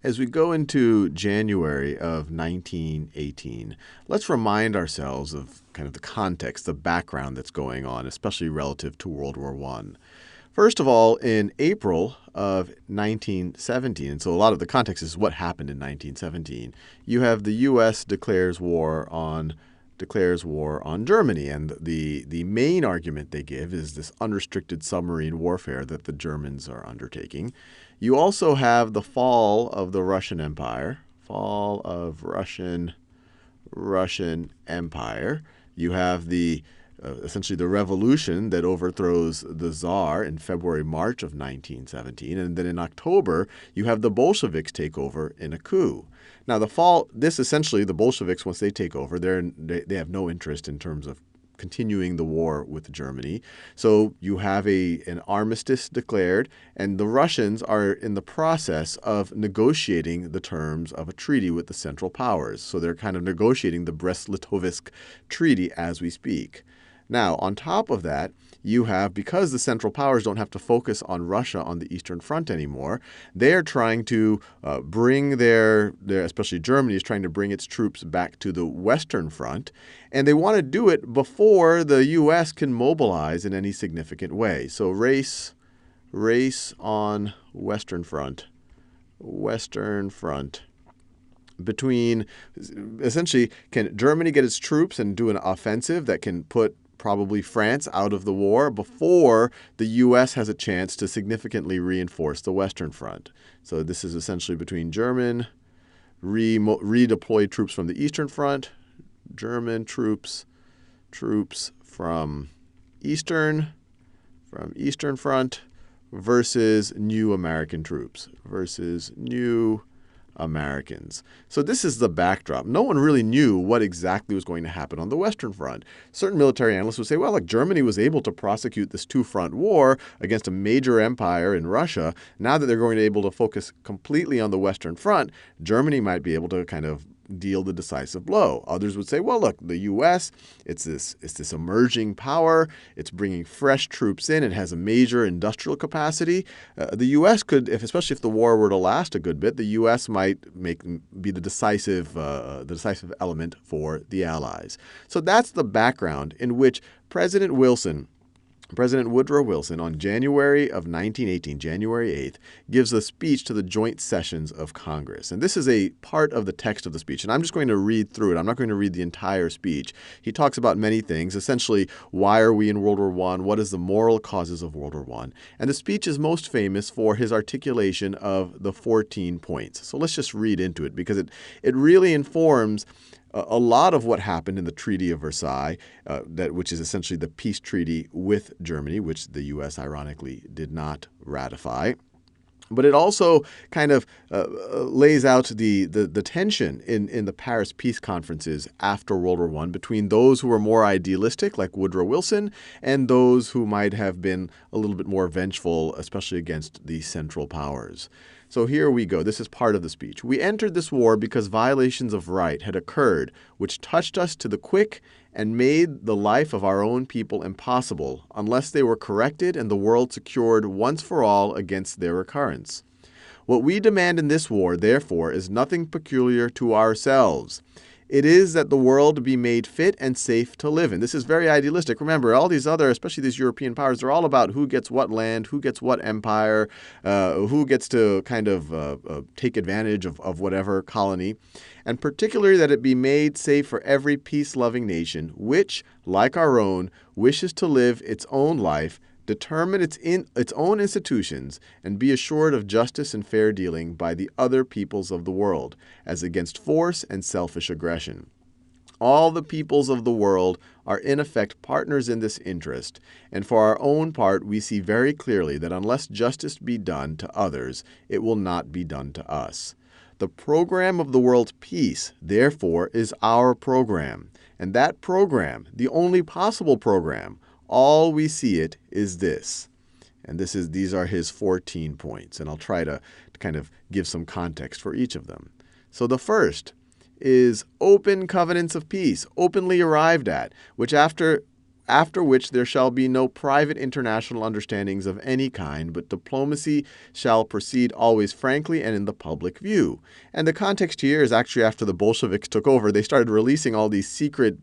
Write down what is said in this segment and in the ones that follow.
As we go into January of 1918, let's remind ourselves of kind of the context, the background that's going on, especially relative to World War I. First of all, in April of 1917, and so a lot of the context is what happened in 1917, you have the U.S. declares war on Germany. And the main argument they give is this unrestricted submarine warfare that the Germans are undertaking. You also have the fall of the Russian Empire, Russian Empire. You have essentially the revolution that overthrows the Tsar in February, March of 1917. And then in October, you have the Bolsheviks take over in a coup. Now, essentially, the Bolsheviks, once they take over, they have no interest in terms of continuing the war with Germany. So you have an armistice declared, and the Russians are in the process of negotiating the terms of a treaty with the Central Powers. So they're kind of negotiating the Brest-Litovsk Treaty as we speak. Now, on top of that, you have, because the Central Powers don't have to focus on Russia on the Eastern Front anymore, they're trying to bring especially Germany is trying to bring its troops back to the Western Front, and they want to do it before the U.S. can mobilize in any significant way. So race on Western Front. Between, essentially, can Germany get its troops and do an offensive that can put probably France out of the war before the U.S. has a chance to significantly reinforce the Western Front? So this is essentially between German redeployed troops from the Eastern Front, German troops from Eastern Front versus new American troops versus new Americans. So this is the backdrop. No one really knew what exactly was going to happen on the Western Front. Certain military analysts would say, well, look, Germany was able to prosecute this two-front war against a major empire in Russia. Now that they're going to be able to focus completely on the Western Front, Germany might be able to kind of deal the decisive blow. Others would say, well, look, the U.S., it's this emerging power. It's bringing fresh troops in. It has a major industrial capacity. The U.S. could, especially if the war were to last a good bit, the U.S. might be the decisive element for the Allies. So that's the background in which President Woodrow Wilson, on January of 1918, January 8th, gives a speech to the joint sessions of Congress. And this is a part of the text of the speech. And I'm just going to read through it. I'm not going to read the entire speech. He talks about many things. Essentially, why are we in World War I? What is the moral causes of World War I? And the speech is most famous for his articulation of the 14 points. So let's just read into it, because it really informs a lot of what happened in the Treaty of Versailles, which is essentially the peace treaty with Germany, which the U.S. ironically did not ratify. But it also kind of lays out the tension in the Paris peace conferences after World War I between those who were more idealistic, like Woodrow Wilson, and those who might have been a little bit more vengeful, especially against the Central Powers. So here we go. This is part of the speech. We entered this war because violations of right had occurred, which touched us to the quick and made the life of our own people impossible unless they were corrected and the world secured once for all against their recurrence. What we demand in this war, therefore, is nothing peculiar to ourselves. It is that the world be made fit and safe to live in. This is very idealistic. Remember, all these other, especially these European powers, they're all about who gets what land, who gets what empire, who gets to kind of take advantage of whatever colony, and particularly that it be made safe for every peace-loving nation, which, like our own, wishes to live its own life, determine its own institutions, and be assured of justice and fair dealing by the other peoples of the world, as against force and selfish aggression. All the peoples of the world are in effect partners in this interest, and for our own part we see very clearly that unless justice be done to others, it will not be done to us. The program of the world's peace, therefore, is our program, and that program, the only possible program, all we see it is this. And these are his 14 points, and I'll try to kind of give some context for each of them. So the first is open covenants of peace, openly arrived at, which after after which there shall be no private international understandings of any kind, but diplomacy shall proceed always frankly and in the public view. And the context here is actually after the Bolsheviks took over, they started releasing all these secret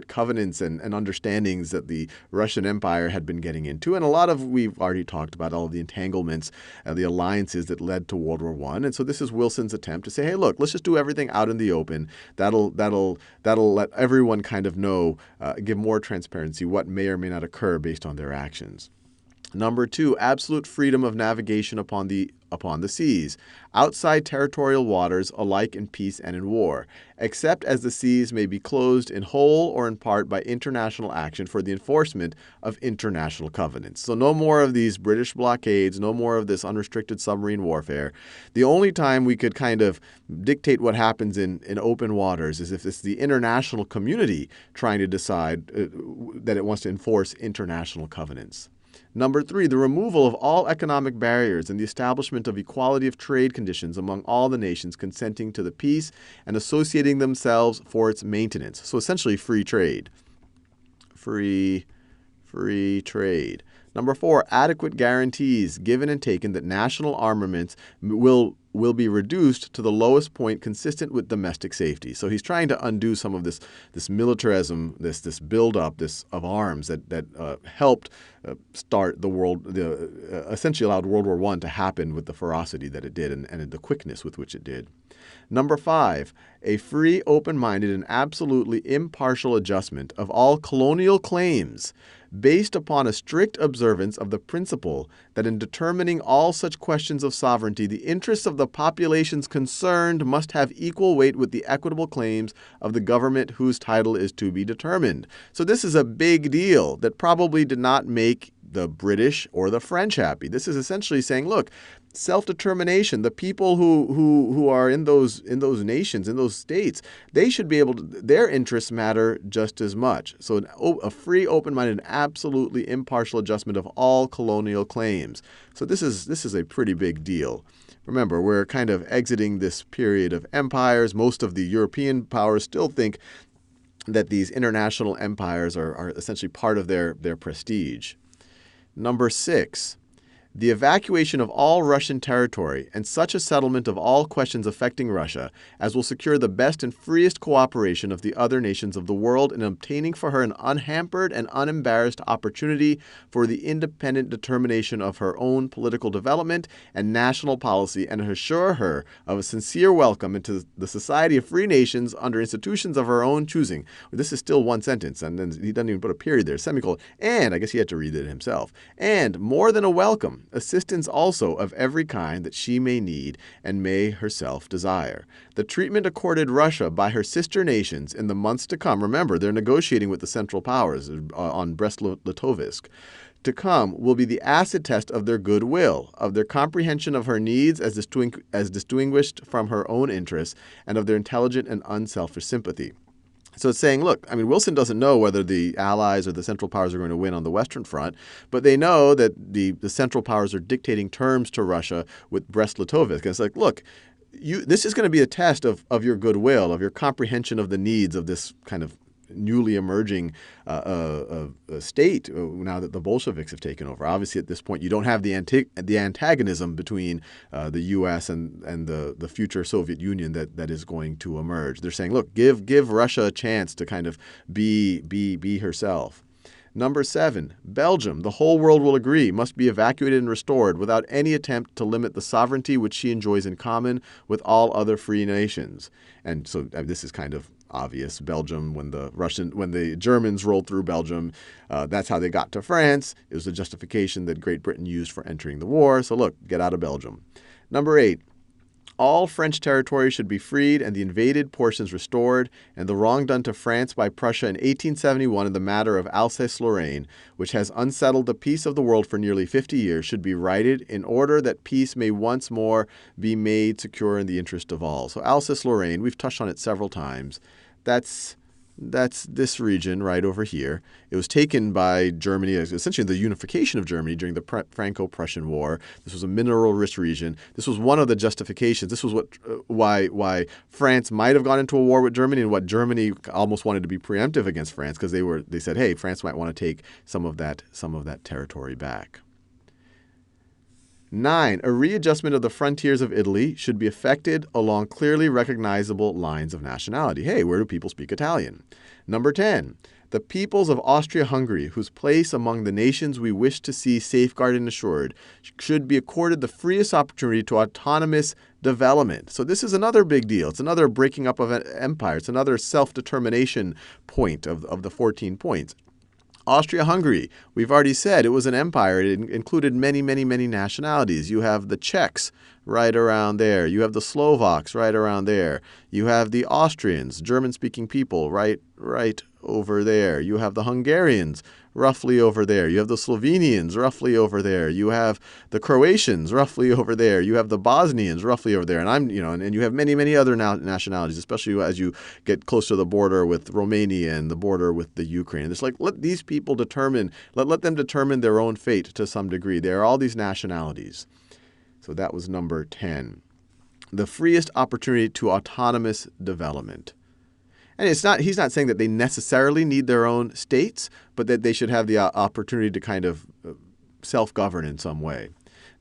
covenants and understandings that the Russian Empire had been getting into. And a lot of, we've already talked about all of the entanglements, the alliances that led to World War I. And so this is Wilson's attempt to say, hey, look, let's just do everything out in the open. That'll let everyone kind of know, give more transparency what may or may not occur based on their actions. Number 2, absolute freedom of navigation upon the seas, outside territorial waters, alike in peace and in war, except as the seas may be closed in whole or in part by international action for the enforcement of international covenants. So no more of these British blockades, no more of this unrestricted submarine warfare. The only time we could kind of dictate what happens in open waters is if it's the international community trying to decide that it wants to enforce international covenants. Number 3, the removal of all economic barriers and the establishment of equality of trade conditions among all the nations consenting to the peace and associating themselves for its maintenance. So essentially free trade. Free trade. Number 4, adequate guarantees given and taken that national armaments will be reduced to the lowest point consistent with domestic safety. So he's trying to undo some of this militarism, this buildup of arms that helped start the world, essentially allowed World War I to happen with the ferocity that it did and the quickness with which it did. Number 5, a free, open-minded, and absolutely impartial adjustment of all colonial claims based upon a strict observance of the principle that in determining all such questions of sovereignty, the interests of the populations concerned must have equal weight with the equitable claims of the government whose title is to be determined. So this is a big deal that probably did not make the British or the French happy. This is essentially saying, look, self-determination, the people who are in those nations, in those states, they should be able to, their interests matter just as much. So a free, open-minded, and absolutely impartial adjustment of all colonial claims. So this is a pretty big deal. Remember, we're kind of exiting this period of empires. Most of the European powers still think that these international empires are essentially part of their prestige. Number 6, the evacuation of all Russian territory and such a settlement of all questions affecting Russia as will secure the best and freest cooperation of the other nations of the world in obtaining for her an unhampered and unembarrassed opportunity for the independent determination of her own political development and national policy, and assure her of a sincere welcome into the society of free nations under institutions of her own choosing. This is still one sentence, and then he doesn't even put a period there, semicolon, and I guess he had to read it himself. And more than a welcome, assistance also of every kind that she may need and may herself desire. The treatment accorded Russia by her sister nations in the months to come, remember, they're negotiating with the Central Powers on Brest-Litovsk, to come will be the acid test of their goodwill, of their comprehension of her needs as distinguished from her own interests, and of their intelligent and unselfish sympathy. So it's saying, look, I mean, Wilson doesn't know whether the Allies or the Central Powers are going to win on the Western Front, but they know that the Central Powers are dictating terms to Russia with Brest-Litovsk. And it's like, look, this is going to be a test of your goodwill, of your comprehension of the needs of this kind of newly emerging state now that the Bolsheviks have taken over. Obviously, at this point, you don't have the antagonism between the U.S. and the future Soviet Union that is going to emerge. They're saying, look, give Russia a chance to kind of be herself. Number 7, Belgium, the whole world will agree, must be evacuated and restored without any attempt to limit the sovereignty which she enjoys in common with all other free nations. And so this is kind of obvious. Belgium, when the Germans rolled through Belgium, that's how they got to France. It was a justification that Great Britain used for entering the war. So look, get out of Belgium. Number 8, all French territory should be freed and the invaded portions restored, and the wrong done to France by Prussia in 1871 in the matter of Alsace-Lorraine, which has unsettled the peace of the world for nearly 50 years, should be righted in order that peace may once more be made secure in the interest of all. So Alsace-Lorraine, we've touched on it several times. That's That's this region right over here. It was taken by Germany as essentially the unification of Germany during the Franco-Prussian War. This was a mineral-rich region. This was one of the justifications. This was why France might have gone into a war with Germany, and what Germany almost wanted to be preemptive against France, because they said, hey, France might want to take some of that territory back. 9. A readjustment of the frontiers of Italy should be effected along clearly recognizable lines of nationality. Hey, where do people speak Italian? Number 10. The peoples of Austria-Hungary, whose place among the nations we wish to see safeguarded and assured, should be accorded the freest opportunity to autonomous development. So this is another big deal. It's another breaking up of an empire. It's another self-determination point of the 14 points. Austria-Hungary, we've already said it was an empire. It included many, many, many nationalities. You have the Czechs right around there. You have the Slovaks right around there. You have the Austrians, German-speaking people, right over there. You have the Hungarians roughly over there. You have the Slovenians roughly over there. You have the Croatians roughly over there. You have the Bosnians roughly over there. And and you have many, many other nationalities, especially as you get close to the border with Romania and the border with the Ukraine. It's like, let these people determine, let them determine their own fate to some degree. There are all these nationalities. So that was number 10. The freest opportunity to autonomous development. And he's not saying that they necessarily need their own states, but that they should have the opportunity to kind of self-govern in some way.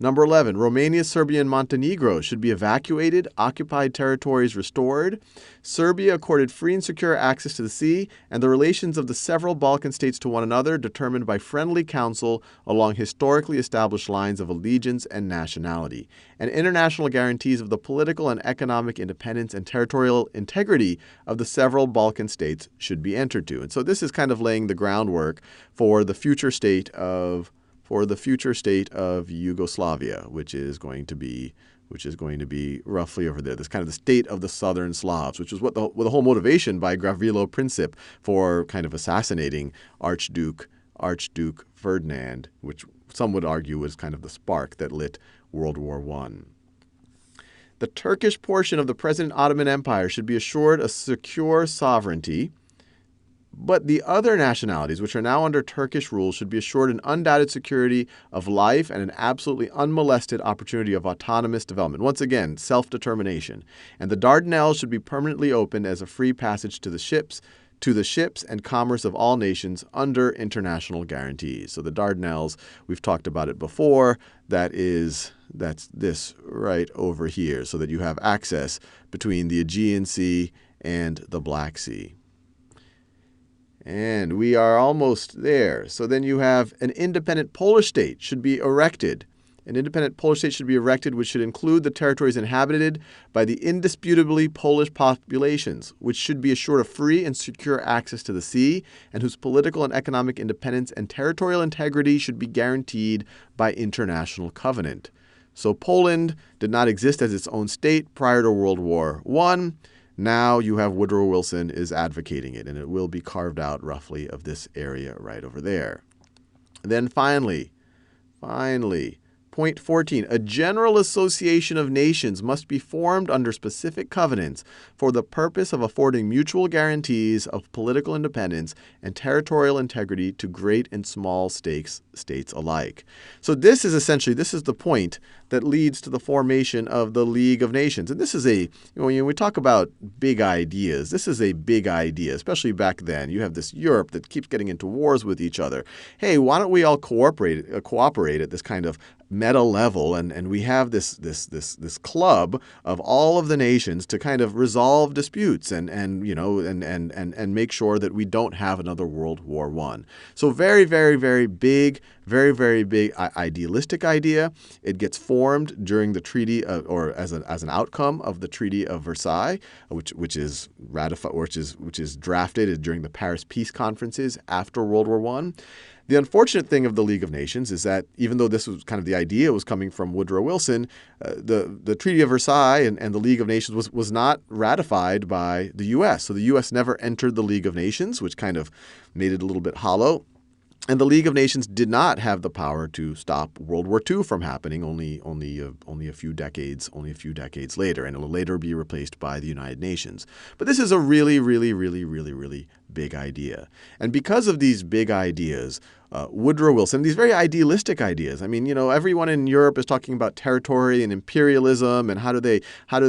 Number 11, Romania, Serbia, and Montenegro should be evacuated, occupied territories restored. Serbia accorded free and secure access to the sea, and the relations of the several Balkan states to one another determined by friendly counsel along historically established lines of allegiance and nationality. And international guarantees of the political and economic independence and territorial integrity of the several Balkan states should be entered to. And so this is kind of laying the groundwork for the future state of Yugoslavia, which is going to be roughly over there. This kind of the state of the southern Slavs, which is what the whole motivation by Gavrilo Princip for kind of assassinating Archduke Ferdinand, which some would argue was kind of the spark that lit World War I. The Turkish portion of the present Ottoman Empire should be assured a secure sovereignty, but the other nationalities, which are now under Turkish rule, should be assured an undoubted security of life and an absolutely unmolested opportunity of autonomous development. Once again, self-determination. And the Dardanelles should be permanently opened as a free passage to the ships and commerce of all nations under international guarantees. So the Dardanelles, we've talked about it before, that's this right over here, so that you have access between the Aegean Sea and the Black Sea. And we are almost there. So then you have an independent Polish state should be erected. An independent Polish state should be erected, which should include the territories inhabited by the indisputably Polish populations, which should be assured of free and secure access to the sea, and whose political and economic independence and territorial integrity should be guaranteed by international covenant. So Poland did not exist as its own state prior to World War I. Now you have Woodrow Wilson is advocating it, and it will be carved out roughly of this area right over there. Then finally, point 14, a general association of nations must be formed under specific covenants for the purpose of affording mutual guarantees of political independence and territorial integrity to great and small states alike. So this is the point that leads to the formation of the League of Nations. And this is when we talk about big ideas, this is a big idea, especially back then. You have this Europe that keeps getting into wars with each other. Hey, why don't we all cooperate at this kind of meta level, and we have this club of all of the nations to kind of resolve disputes and make sure that we don't have another World War I. So very, very, very big, very, very big idealistic idea. It gets formed during the treaty or as an outcome of the Treaty of Versailles, which is ratified, which is drafted during the Paris Peace Conferences after World War I. The unfortunate thing of the League of Nations is that even though this was kind of the idea was coming from Woodrow Wilson, the Treaty of Versailles and the League of Nations was not ratified by the U.S. So the U.S. never entered the League of Nations, which kind of made it a little bit hollow. And the League of Nations did not have the power to stop World War II from happening only a few decades later, and it will later be replaced by the United Nations. But this is a really, really, really, really, really big idea. And because of these big ideas, Woodrow Wilson, these very idealistic ideas. I mean, everyone in Europe is talking about territory and imperialism and how do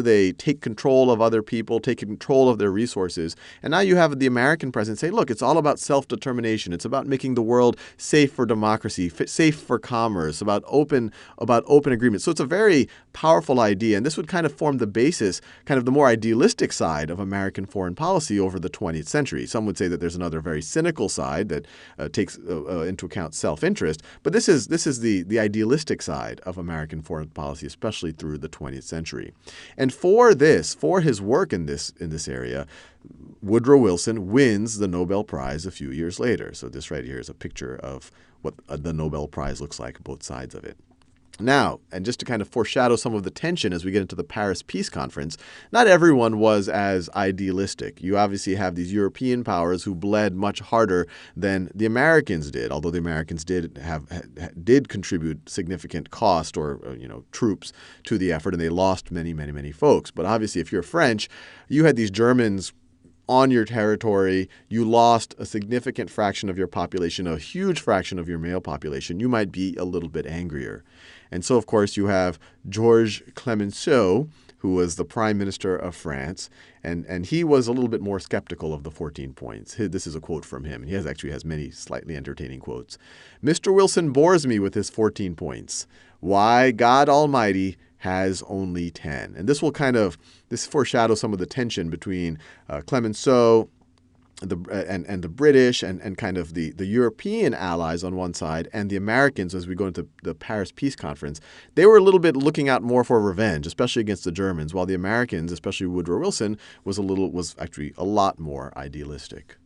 they take control of other people, take control of their resources. And now you have the American president say, look, it's all about self-determination. It's about making the world safe for democracy, safe for commerce, about open agreements. So it's a very powerful idea, and this would kind of form the basis, kind of the more idealistic side of American foreign policy over the 20th century. Some would say that there's another very cynical side that takes into account self-interest, but this is the idealistic side of American foreign policy, especially through the 20th century. And for his work in this area, Woodrow Wilson wins the Nobel Prize a few years later. So this right here is a picture of what the Nobel Prize looks like, both sides of it. Now, and just to kind of foreshadow some of the tension as we get into the Paris Peace Conference, not everyone was as idealistic. You obviously have these European powers who bled much harder than the Americans did, although the Americans did contribute significant cost or troops to the effort, and they lost many, many, many folks. But obviously, if you're French, you had these Germans on your territory, you lost a significant fraction of your population, a huge fraction of your male population, you might be a little bit angrier. And so, of course, you have Georges Clemenceau, who was the Prime Minister of France, and he was a little bit more skeptical of the 14 points. This is a quote from him, and he has many slightly entertaining quotes. "Mr. Wilson bores me with his 14 points. Why, God Almighty has only 10. And this foreshadows some of the tension between Clemenceau and the British and kind of the European allies on one side and the Americans as we go into the Paris Peace Conference. They were a little bit looking out more for revenge, especially against the Germans, while the Americans, especially Woodrow Wilson, was actually a lot more idealistic.